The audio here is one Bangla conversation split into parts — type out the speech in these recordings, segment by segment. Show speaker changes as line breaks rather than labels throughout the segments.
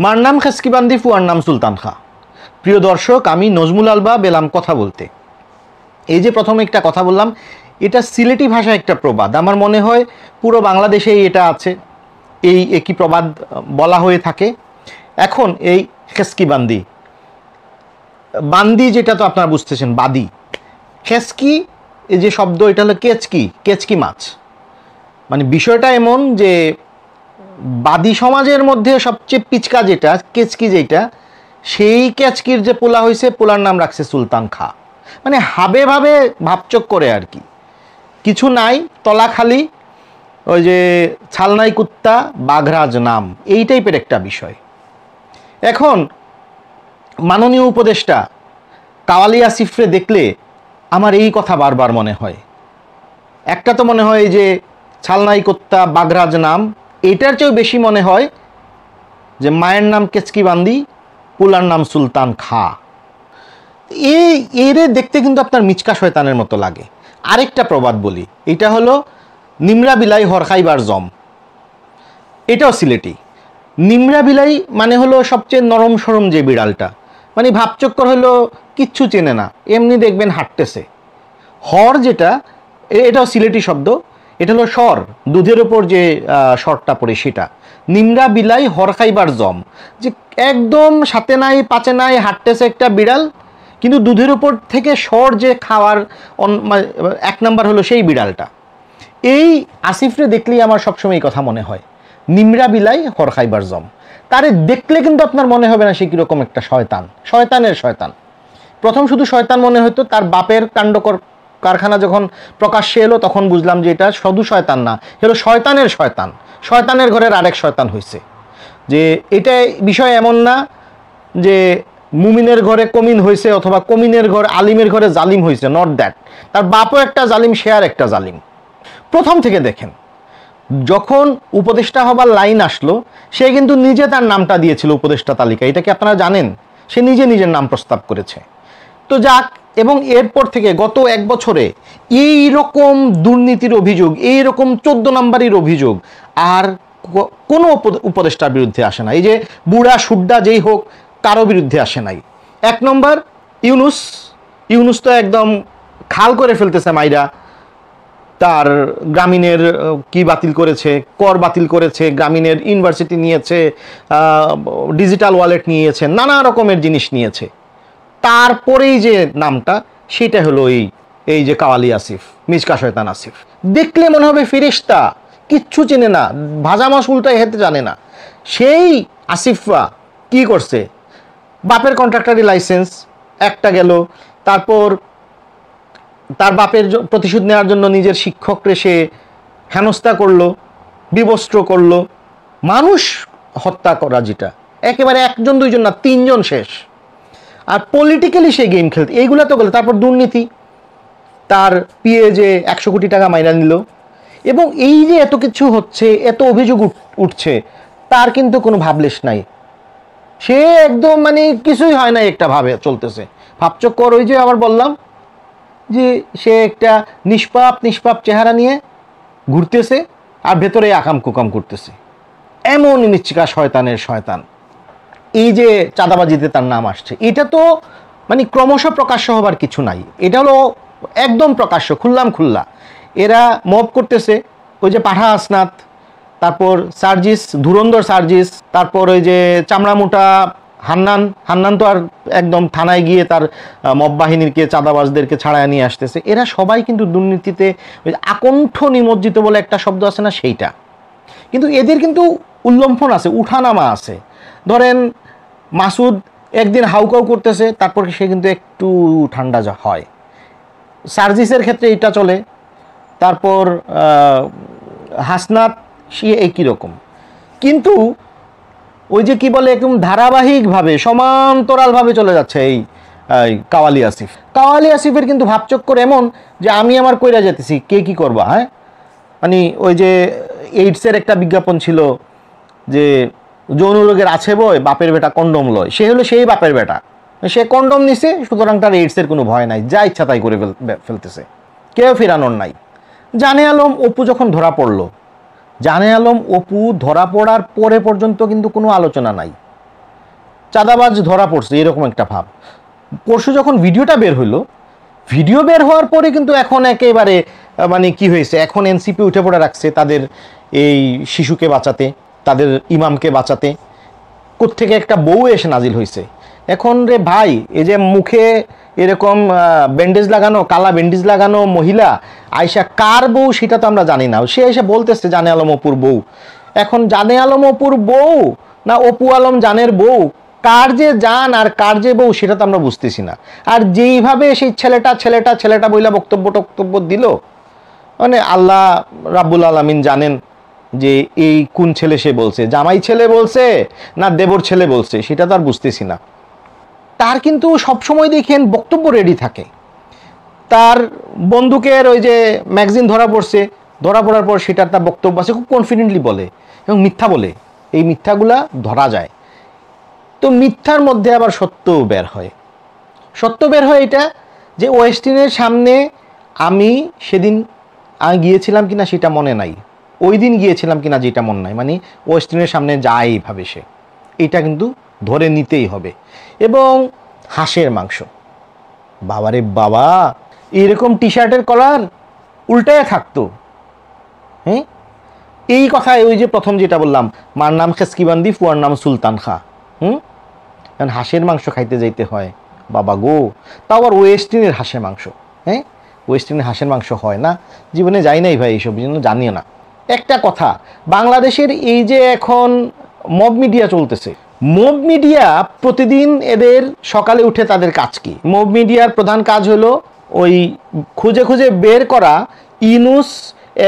মার নাম খেসকিবান্দি, ফুয়ার নাম সুলতান খাঁ। প্রিয় দর্শক, আমি নজমুল আলবাব এলাম কথা বলতে। এই যে প্রথমে একটা কথা বললাম, এটা সিলেটি ভাষায় একটা প্রবাদ। আমার মনে হয় পুরো বাংলাদেশেই এটা আছে, এই একই প্রবাদ বলা হয়ে থাকে। এখন এই খেসকিবান্দি, বান্দি যেটা তো আপনারা বুঝতেছেন, বাদি। খেসকি এই যে শব্দ, এটা হলো কেচকি, কেচকি মাছ। মানে বিষয়টা এমন যে বাদী সমাজের মধ্যে সবচেয়ে পিচকা যেটা কেচকি, যেটা সেই কেচকির যে পোলা হয়েছে, পোলার নাম রাখছে সুলতান খাঁ। মানে হাবে ভাবে ভাবচক করে আর কি, কিছু নাই, তলা খালি, ওই যে ছালনাই কুত্তা বাঘরাজ নাম, এই টাইপের একটা বিষয়। এখন মাননীয় উপদেষ্টা কাওয়ালি আসিফরে দেখলে আমার এই কথা বারবার মনে হয়। একটা তো মনে হয় যে ছালনাই কুত্তা বাঘরাজ নাম, এটার চেয়েও বেশি মনে হয় যে মায়ের নাম কেচকিবান্দি, পোলার নাম সুলতান খাঁ। এরে দেখতে কিন্তু আপনার মিচকা শয়তানের মতো লাগে। আরেকটা প্রবাদ বলি, এটা হলো নিমরা বিলাই হরখাইবার জম। এটাও সিলেটি। নিমরা বিলাই মানে হলো সবচেয়ে নরম সরম যে বিড়ালটা, মানে ভাবচক্কর হলো কিচ্ছু চেনে না, এমনি দেখবেন হাঁটতেছে। হর যেটা, এটাও সিলেটি শব্দ, এটা হলো স্বর, দুধের ওপর যে স্বরটা পড়ে সেটা। নিমরা বিলাই হরখাইবার জম, যে একদম সাথে নাই পাচে নাই হাঁটতেছে একটা বিড়াল, কিন্তু দুধের উপর থেকে স্বর যে খাওয়ার এক নাম্বার হলো সেই বিড়ালটা। এই আসিফরে দেখলেই আমার সবসময় এই কথা মনে হয়, নিমরা বিলাই হর খাইবার জম। তারে দেখলে কিন্তু আপনার মনে হবে না সে কীরকম একটা শয়তান, শয়তানের শয়তান। প্রথম শুধু শয়তান মনে হতো, তার বাপের কাণ্ডকর কারখানা যখন প্রকাশ্যে এলো তখন বুঝলাম যে এটা শুধু শয়তান না, হলো শয়তানের শয়তান, শয়তানের ঘরের আরেক শয়তান হয়েছে। যে এটা বিষয় এমন না যে মুমিনের ঘরে কমিন হয়েছে অথবা কমিনের ঘরে আলিমের ঘরে জালিম হয়েছে, নট দ্যাট। তার বাপও একটা জালিম, সে আর একটা জালিম। প্রথম থেকে দেখেন, যখন উপদেষ্টা হবার লাইন আসলো, সে কিন্তু নিজে তার নামটা দিয়েছিল উপদেষ্টা তালিকা, এটা কি আপনারা জানেন? সে নিজে নিজের নাম প্রস্তাব করেছে। তো যাক, এবং এরপর থেকে গত এক বছরে এই রকম দুর্নীতির অভিযোগ, এই রকম 14 নম্বরের অভিযোগ আর কোনো উপদেষ্টার বিরুদ্ধে আসে না। এই যে বুড়া সুড্ডা যেই হোক, কারো বিরুদ্ধে আসে নাই। এক নম্বর ইউনুস তো একদম খাল করে ফেলতেছে মাইরা। তার গ্রামীণের কি বাতিল করেছে, কর বাতিল করেছে, গ্রামীণের ইউনিভার্সিটি নিয়েছে, ডিজিটাল ওয়ালেট নিয়েছে, নানা রকমের জিনিস নিয়েছে। তারপরেই যে নামটা, সেটা হলো এই যে কাওয়ালি আসিফ, মিচকা শয়তান আসিফ। দেখলে মনে হবে ফেরেশতা, কিচ্ছু চেনে না, ভাজা মাছ উল্টায় হেতে জানে না। সেই আসিফরা কি করছে, বাপের কন্ট্রাক্টারি লাইসেন্স একটা গেল, তারপর তার বাপের প্রতিশোধ নেওয়ার জন্য নিজের শিক্ষকরে সে হেনস্থা করলো, বিবস্ত্র করলো, মানুষ হত্যা করা, যেটা একেবারে একজন দুইজন না, 3 জন শেষ। আর পলিটিক্যালি সে গেম খেলতে, এইগুলো তো গেল। তারপর দুর্নীতি, তার পিএ যে 100 কোটি টাকা মাইনা নিল, এবং এই যে এত কিছু হচ্ছে, এত অভিযোগ উঠছে, তার কিন্তু কোনো ভাবলেশ নাই। সে একদম মানে কিছুই হয় না, একটা ভাবে চলতেছে, ভাবচক্কর। ওই যে আবার বললাম যে সে একটা নিষ্পাপ চেহারা নিয়ে ঘুরতেছে আর ভেতরে আকাম কুকাম করতেছে। এমন মিচকা শয়তানের শয়তান। এই যে চাঁদাবাজিতে তার নাম আসছে, এটা তো মানে ক্রমশ প্রকাশ্য হবার কিছু নাই, এটা হলো একদম প্রকাশ্য, খুল্লা। এরা মব করতেছে, ওই যে পাঠা আসনাত, তারপর সার্জিস, ধুরন্ধর সার্জিস, তারপর ওই যে চামড়া মোটা হান্নান তো আর একদম থানায় গিয়ে তার মব বাহিনীকে, চাঁদাবাজদেরকে ছাড়ায় নিয়ে আসতেছে। এরা সবাই কিন্তু দুর্নীতিতে ওই আকণ্ঠ নিমজ্জিত বলে একটা শব্দ আছে না, সেইটা। কিন্তু এদের কিন্তু উল্লম্ফন আছে, উঠানামা আছে। ধরেন মাসুদ একদিন হাউকাউ করতেছে, তারপর সে কিন্তু একটু ঠান্ডা হয়। সার্জিসের ক্ষেত্রে এটা চলে। তারপর হাসনাত, সে একই রকম। কিন্তু ওই যে কি বলে, একদম ধারাবাহিকভাবে সমান্তরালভাবে চলে যাচ্ছে এই কাওয়ালি আসিফের কিন্তু ভাবচক্কর এমন যে আমি আমার কইরা যেতেছি, কে কি করবা। হ্যাঁ, মানে ওই যে এইডসের একটা বিজ্ঞাপন ছিল যে যৌন রোগের আছে বয়, বাপের বেটা কন্ডম লয়। সে হলো সেই বাপের বেটা, সে কন্ডম নিছে, সুতরাং তার এইডসের কোনো ভয় নাই, যা ইচ্ছা তাই করে ফেলতেছে, কেউ ফেরানোর নাই। জানে আলম অপু যখন ধরা পড়লো, জানে আলম অপু ধরা পড়ার পরে পর্যন্ত কিন্তু কোনো আলোচনা নাই। চাঁদাবাজ ধরা পড়ছে এরকম একটা ভাব। পরশু যখন ভিডিওটা বের হলো, ভিডিও বের হওয়ার পরে কিন্তু এখন একেবারে মানে কি হয়েছে, এখন এনসিপি উঠে পড়ে রাখছে তাদের এই শিশুকে বাঁচাতে, তাদের ইমামকে বাঁচাতে। কোত্থেকে একটা বউ এসে নাজিল হয়েছে। এখন রে ভাই, এই যে মুখে এরকম ব্যান্ডেজ লাগানো, কালা ব্যান্ডেজ লাগানো মহিলা আয়শা কার বউ সেটা তো আমরা জানি না। সে এসে বলতেছে জানে আলম অপুর বউ। এখন জানে আলম অপুর বউ না অপু আলম জানের বউ, কার যে জান আর কার যে বউ সেটা তো আমরা বুঝতেছি না। আর যেইভাবে সেই ছেলেটা বইলা বক্তব্য দিল, মানে আল্লাহ রাব্বুল আলামিন জানেন যে এই কোন ছেলে সে বলছে, জামাই ছেলে বলছে না দেবর ছেলে বলছে, সেটা তো আর বুঝতেছি না। তার কিন্তু সবসময় দেখেন বক্তব্য রেডি থাকে। তার বন্দুকের ওই যে ম্যাগাজিন ধরা পড়ার পর সেটার তার বক্তব্য আছে, খুব কনফিডেন্টলি বলে এবং মিথ্যা বলে। এই মিথ্যাগুলা ধরা যায়। তো মিথ্যার মধ্যে আবার সত্য বের হয়। এটা যে ওয়েস্টিনের সামনে আমি সেদিন গিয়েছিলাম কিনা সেটা মনে নাই, ওই দিন গিয়েছিলাম কিনা যেটা মনে নাই, মানে ওয়েস্টিনের সামনে যায় এইভাবে সে, এটা কিন্তু ধরে নিতেই হবে। এবং হাঁসের মাংস, বাবারে বাবা, এরকম টি শার্টের কলার উল্টায় থাকতো। হ্যাঁ, এই কথায় ওই যে প্রথম যেটা বললাম, মার নাম খেসকিবান্দি, ফুয়ার নাম সুলতান খা। কারণ হাঁসের মাংস খাইতে যাইতে হয় বাবা গো, তাও আবার ওয়েস্টিনের হাঁসের মাংস। হ্যাঁ, ওয়েস্টিনের হাঁসের মাংস হয় না, জীবনে যাই নাই ভাই, এইসব জন্য জানিও না। একটা কথা, বাংলাদেশের এই যে এখন মব মিডিয়া চলতেছে, মব মিডিয়া প্রতিদিন এদের সকালে উঠে তাদের কাজ কি? মব মিডিয়ার প্রধান কাজ হলো ওই খুঁজে বের করা ইউনূস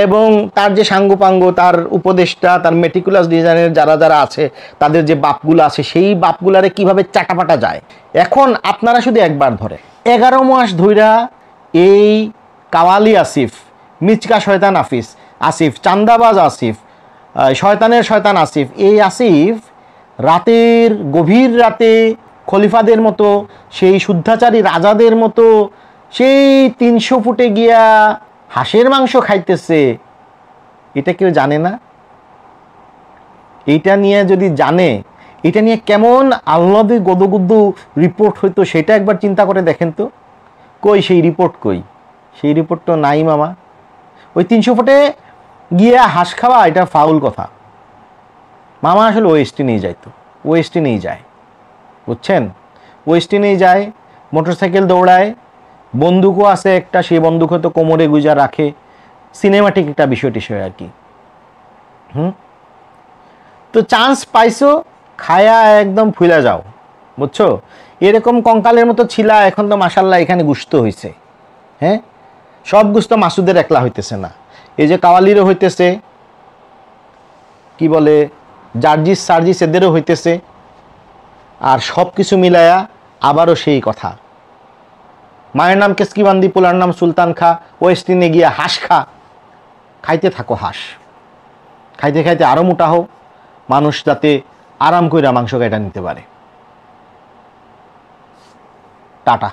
এবং তার যে সাঙ্গপাঙ্গ, তার উপদেষ্টা, তার মেটিকুলাস ডিজাইনের যারা আছে, তাদের যে বাপগুলো আছে, সেই বাপগুলারে কিভাবে চাটাপাটা যায়। এখন আপনারা শুধু একবার ধরে 11 মাস ধইরা এই কাওয়ালি আসিফ, মিচকা শয়তান আসিফ, চান্দাবাজ আসিফ, শয়তানের শয়তান আসিফ, এই আসিফ রাতের গভীর রাতে খলিফাদের মতো, সেই শুদ্ধাচারী রাজাদের মতো সেই 300 ফুটে গিয়া হাঁসের মাংস খাইতেছে। এটা কেউ জানে না? এইটা নিয়ে যদি জানে, এটা নিয়ে কেমন আল্লাদি গদগুদ্দু রিপোর্ট হইতো সেটা একবার চিন্তা করে দেখেন তো। কই সেই রিপোর্ট? কই সেই রিপোর্ট? তো নাই মামা। ওই 300 ফুটে গিয়া হাঁস খাওয়া এটা ফাউল কথা মামা। আসলে ওয়েস্টিনেই যাইতো, ওয়েস্টিনেই যায়, বুঝছেন? ওয়েস্টিনেই যায়, মোটরসাইকেল দৌড়ায়, বন্দুকও আছে একটা, সেই বন্দুক হয়তো কোমরে গুজা রাখে, সিনেমাটিক একটা বিষয় আর কি। তো চান্স পাইছো, খায়া একদম ফুলা যাও, বুঝছো? এরকম কঙ্কালের মতো ছিলা, এখন তো মাশাল্লাহ এখানে গুস্ত হইছে। হ্যাঁ, সব গুস্ত মাসুদের একলা হইতেছে না, এই যে কাওয়ালিরও হইতেছে, কি বলে জার্জিস সার্জিস এদেরও হইতেছে। আর সব কিছু মিলায়া আবারও সেই কথা, মায়ের নাম কেসকিবান্দি, পোলার নাম সুলতান খা, ওয়েস্টিনে গিয়া হাঁস খাইতে থাকো হাঁস, খাইতে আরও মোটা হও, মানুষ যাতে আরাম কইরা মাংস কাইটা নিতে পারে। টাটা।